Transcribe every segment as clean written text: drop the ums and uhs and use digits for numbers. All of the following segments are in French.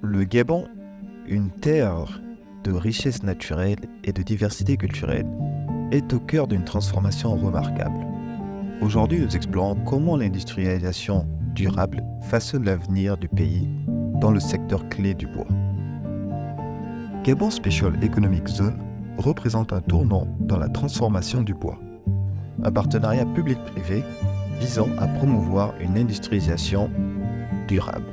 Le Gabon, une terre de richesse naturelle et de diversité culturelle, est au cœur d'une transformation remarquable. Aujourd'hui, nous explorons comment l'industrialisation durable façonne l'avenir du pays dans le secteur clé du bois. Gabon Special Economic Zone représente un tournant dans la transformation du bois, un partenariat public-privé visant à promouvoir une industrialisation durable.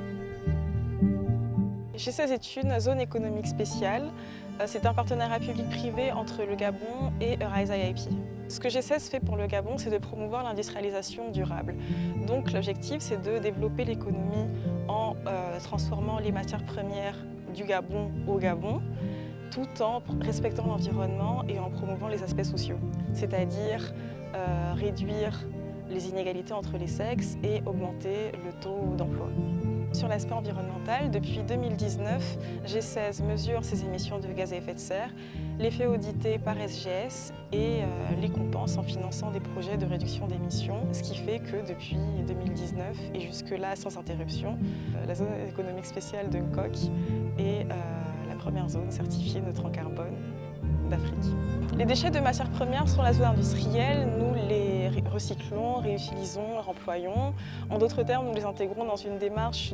G16 est une zone économique spéciale. C'est un partenariat public-privé entre le Gabon et Rise IIP. Ce que G16 fait pour le Gabon, c'est de promouvoir l'industrialisation durable. Donc l'objectif, c'est de développer l'économie en transformant les matières premières du Gabon au Gabon, tout en respectant l'environnement et en promouvant les aspects sociaux, c'est-à-dire réduire les inégalités entre les sexes et augmenter le taux d'emploi. Sur l'aspect environnemental, depuis 2019, G16 mesure ses émissions de gaz à effet de serre, les fait auditer par SGS et les compense en finançant des projets de réduction d'émissions, ce qui fait que depuis 2019 et jusque-là sans interruption, la zone économique spéciale de Nkok est la première zone certifiée neutre en carbone d'Afrique. Les déchets de matières premières sur la zone industrielle, nous les recyclons, réutilisons, remployons. En d'autres termes, nous les intégrons dans une démarche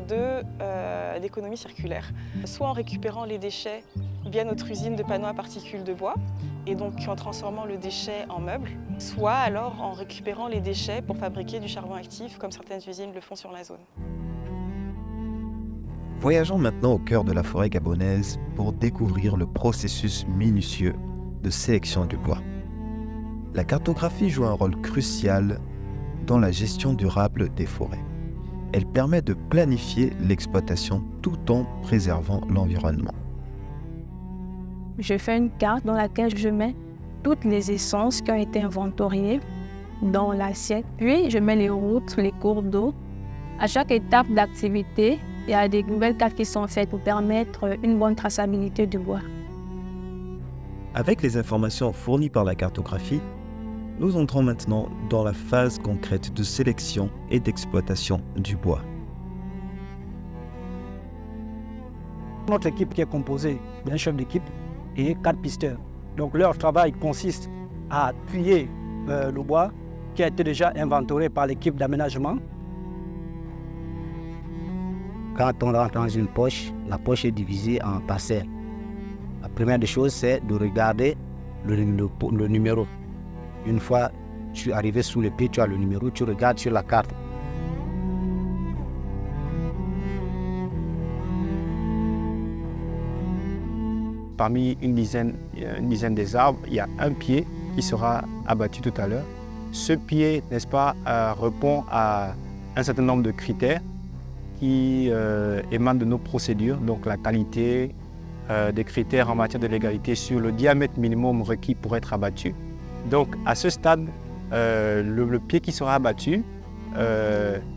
d'économie circulaire. Soit en récupérant les déchets via notre usine de panneaux à particules de bois, et donc en transformant le déchet en meuble, soit alors en récupérant les déchets pour fabriquer du charbon actif, comme certaines usines le font sur la zone. Voyageons maintenant au cœur de la forêt gabonaise pour découvrir le processus minutieux de sélection du bois. La cartographie joue un rôle crucial dans la gestion durable des forêts. Elle permet de planifier l'exploitation tout en préservant l'environnement. Je fais une carte dans laquelle je mets toutes les essences qui ont été inventoriées dans l'assiette. Puis je mets les routes, les cours d'eau. À chaque étape d'activité, il y a des nouvelles cartes qui sont faites pour permettre une bonne traçabilité du bois. Avec les informations fournies par la cartographie, nous entrons maintenant dans la phase concrète de sélection et d'exploitation du bois. Notre équipe qui est composée d'un chef d'équipe et 4 pisteurs. Donc leur travail consiste à trier le bois qui a été déjà inventorié par l'équipe d'aménagement. Quand on rentre dans une poche, la poche est divisée en parcelles. La première des choses, c'est de regarder le numéro. Une fois tu es arrivé sous le pied, tu as le numéro, tu regardes sur la carte. Parmi une dizaine des arbres, il y a un pied qui sera abattu tout à l'heure. Ce pied, n'est-ce pas, répond à un certain nombre de critères qui émanent de nos procédures, donc la qualité, des critères en matière de légalité sur le diamètre minimum requis pour être abattu. Donc à ce stade, le pied qui sera abattu,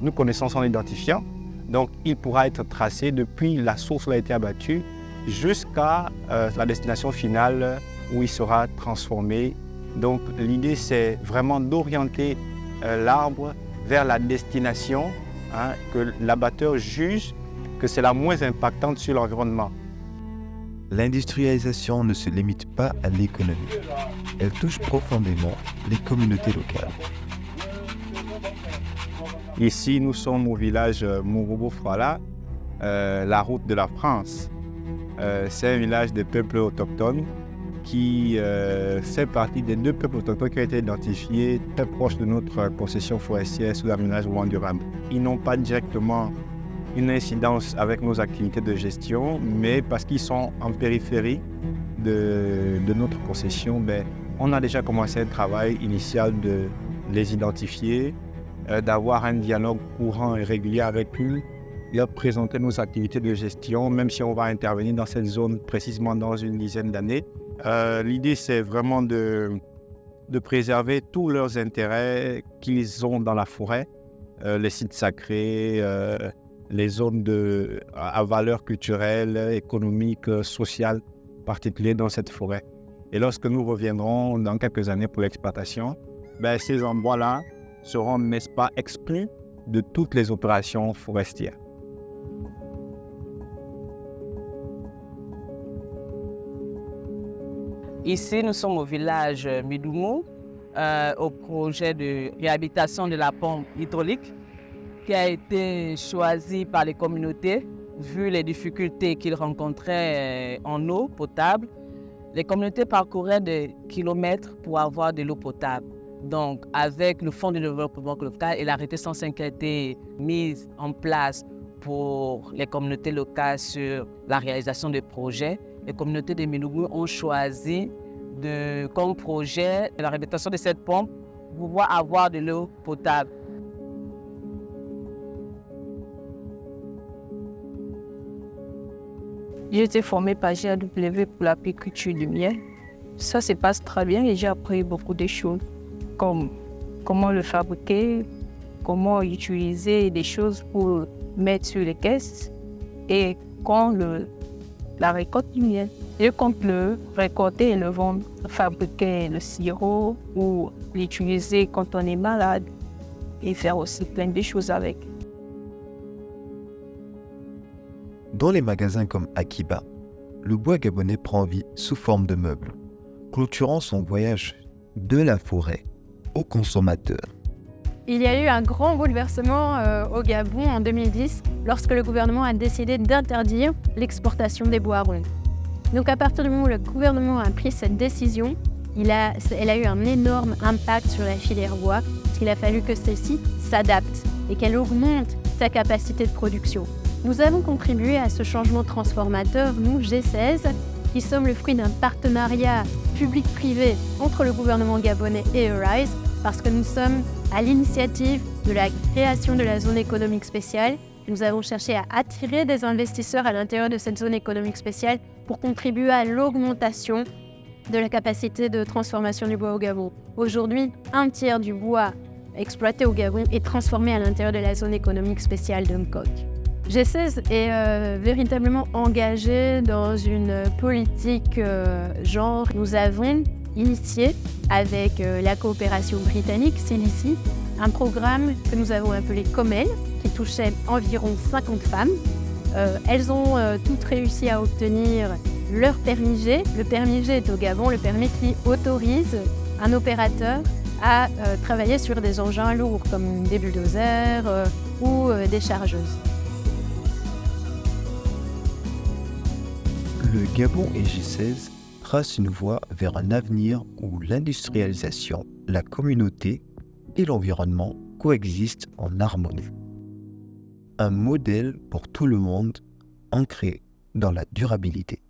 nous connaissons son identifiant, donc il pourra être tracé depuis la source où il a été abattu jusqu'à la destination finale où il sera transformé. Donc l'idée, c'est vraiment d'orienter l'arbre vers la destination que l'abatteur juge que c'est la moins impactante sur l'environnement. L'industrialisation ne se limite pas à l'économie. Elle touche profondément les communautés locales. Ici, nous sommes au village Mourobo-Froila, la route de la France. C'est un village de peuples autochtones qui fait partie des 2 peuples autochtones qui ont été identifiés très proches de notre concession forestière sous l'aménagement durable. Ils n'ont pas directement une incidence avec nos activités de gestion, mais parce qu'ils sont en périphérie de notre concession, on a déjà commencé un travail initial de les identifier, d'avoir un dialogue courant et régulier avec eux, leur présenter nos activités de gestion, même si on va intervenir dans cette zone précisément dans une dizaine d'années. L'idée, c'est vraiment de préserver tous leurs intérêts qu'ils ont dans la forêt, les sites sacrés, les zones à valeur culturelle, économique, sociale particulière dans cette forêt. Et lorsque nous reviendrons dans quelques années pour l'exploitation, ces endroits-là seront, n'est-ce pas, exclus de toutes les opérations forestières. Ici, nous sommes au village Midoumou, au projet de réhabilitation de la pompe hydraulique qui a été choisi par les communautés vu les difficultés qu'ils rencontraient en eau potable. Les communautés parcouraient des kilomètres pour avoir de l'eau potable. Donc, avec le Fonds de développement local et l'arrêté 105 qui a été mis en place pour les communautés locales sur la réalisation des projets, les communautés de Midoumou ont choisi comme projet la réhabilitation de cette pompe pour pouvoir avoir de l'eau potable. J'ai été formée par GAW pour l'apiculture du miel. Ça se passe très bien et j'ai appris beaucoup de choses, comme comment le fabriquer, comment utiliser des choses pour mettre sur les caisses et quand la récolte du miel. Je compte le récolter et le vendre, fabriquer le sirop ou l'utiliser quand on est malade et faire aussi plein de choses avec. Dans les magasins comme Akiba, le bois gabonais prend vie sous forme de meubles, clôturant son voyage de la forêt au consommateur. Il y a eu un grand bouleversement au Gabon en 2010 lorsque le gouvernement a décidé d'interdire l'exportation des bois ronds. Donc à partir du moment où le gouvernement a pris cette décision, elle a eu un énorme impact sur la filière bois, parce qu'il a fallu que celle-ci s'adapte et qu'elle augmente sa capacité de production. Nous avons contribué à ce changement transformateur, nous, G16, qui sommes le fruit d'un partenariat public-privé entre le gouvernement gabonais et Arise, parce que nous sommes à l'initiative de la création de la zone économique spéciale. Nous avons cherché à attirer des investisseurs à l'intérieur de cette zone économique spéciale pour contribuer à l'augmentation de la capacité de transformation du bois au Gabon. Aujourd'hui, un tiers du bois exploité au Gabon est transformé à l'intérieur de la zone économique spéciale de Mkok. G16 est véritablement engagé dans une politique genre. Nous avons initié avec la coopération britannique, CILICI, un programme que nous avons appelé COMEL, qui touchait environ 50 femmes. Elles ont toutes réussi à obtenir leur permis G. Le permis G est au Gabon, le permis qui autorise un opérateur à travailler sur des engins lourds comme des bulldozers ou des chargeuses. Le Gabon et G16 tracent une voie vers un avenir où l'industrialisation, la communauté et l'environnement coexistent en harmonie. Un modèle pour tout le monde ancré dans la durabilité.